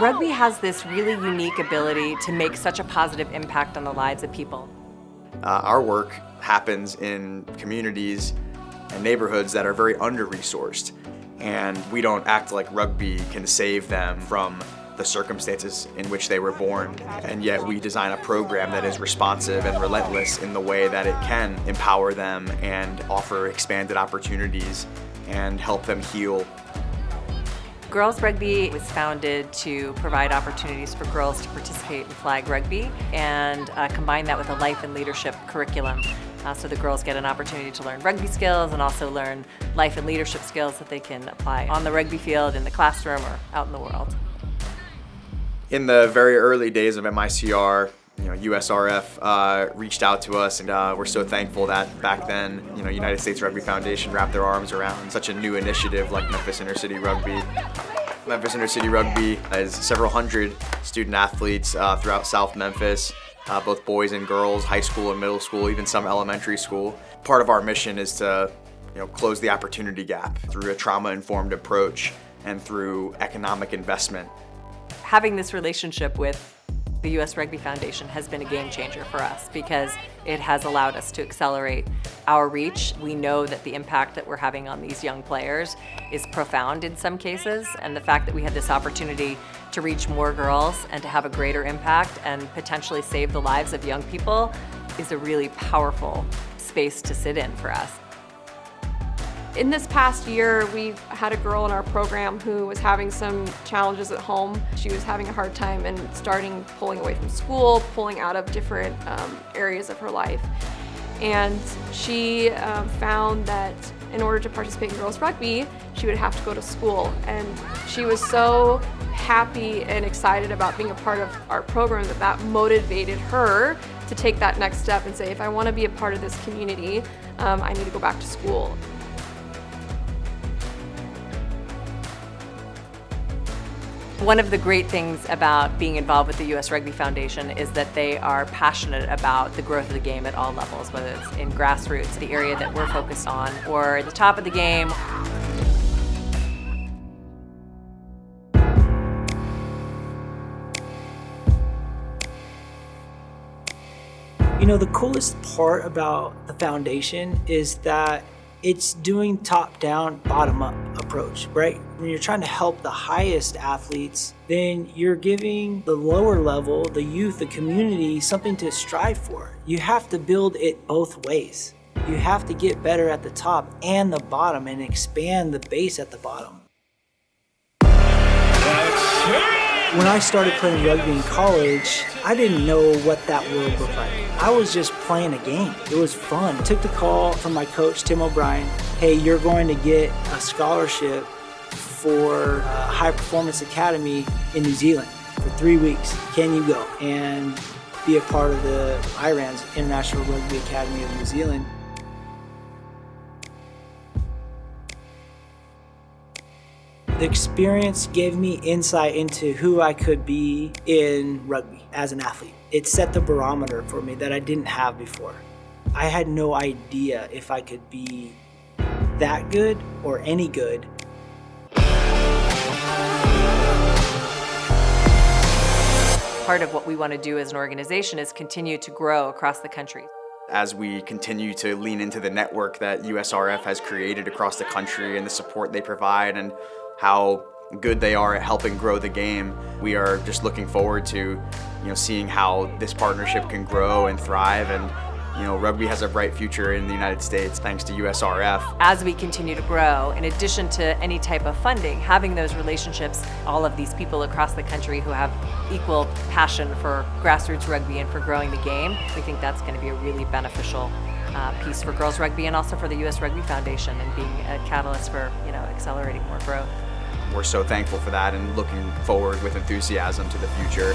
Rugby has this really unique ability to make such a positive impact on the lives of people. Our work happens in communities and neighborhoods that are very under-resourced, and we don't act like rugby can save them from the circumstances in which they were born, and yet we design a program that is responsive and relentless in the way that it can empower them and offer expanded opportunities and help them heal. Girls Rugby was founded to provide opportunities for girls to participate in flag rugby and combine that with a life and leadership curriculum. So the girls get an opportunity to learn rugby skills and also learn life and leadership skills that they can apply on the rugby field, in the classroom, or out in the world. In the very early days of MICR, USRF reached out to us, and we're so thankful that back then, United States Rugby Foundation wrapped their arms around such a new initiative like Memphis Inner City Rugby. Memphis Inner City Rugby has several hundred student athletes throughout South Memphis, both boys and girls, high school and middle school, even some elementary school. Part of our mission is to close the opportunity gap through a trauma-informed approach and through economic investment. Having this relationship with the U.S. Rugby Foundation has been a game changer for us because it has allowed us to accelerate our reach. We know that the impact that we're having on these young players is profound in some cases, and the fact that we had this opportunity to reach more girls and to have a greater impact and potentially save the lives of young people is a really powerful space to sit in for us. In this past year, we've had a girl in our program who was having some challenges at home. She was having a hard time and pulling away from school, pulling out of different areas of her life. And she found that in order to participate in girls rugby, she would have to go to school. And she was so happy and excited about being a part of our program that motivated her to take that next step and say, if I want to be a part of this community, I need to go back to school. One of the great things about being involved with the U.S. Rugby Foundation is that they are passionate about the growth of the game at all levels, whether it's in grassroots, the area that we're focused on, or at the top of the game. The coolest part about the foundation is that it's doing top-down, bottom-up approach, right? When you're trying to help the highest athletes, then you're giving the lower level, the youth, the community, something to strive for. You have to build it both ways. You have to get better at the top and the bottom and expand the base at the bottom. When I started playing rugby in college, I didn't know what that world looked like. I was just playing a game. It was fun. I took the call from my coach, Tim O'Brien. Hey, you're going to get a scholarship for High Performance Academy in New Zealand for 3 weeks. Can you go and be a part of the IRAN's International Rugby Academy of New Zealand? The experience gave me insight into who I could be in rugby as an athlete. It set the barometer for me that I didn't have before. I had no idea if I could be that good or any good. Part of what we want to do as an organization is continue to grow across the country. As we continue to lean into the network that USRF has created across the country and the support they provide and how good they are at helping grow the game, we are just looking forward to seeing how this partnership can grow and thrive. And rugby has a bright future in the United States thanks to USRF. As we continue to grow, in addition to any type of funding, having those relationships, all of these people across the country who have equal passion for grassroots rugby and for growing the game, we think that's going to be a really beneficial piece for girls rugby and also for the U.S. Rugby Foundation and being a catalyst for accelerating more growth. We're so thankful for that and looking forward with enthusiasm to the future.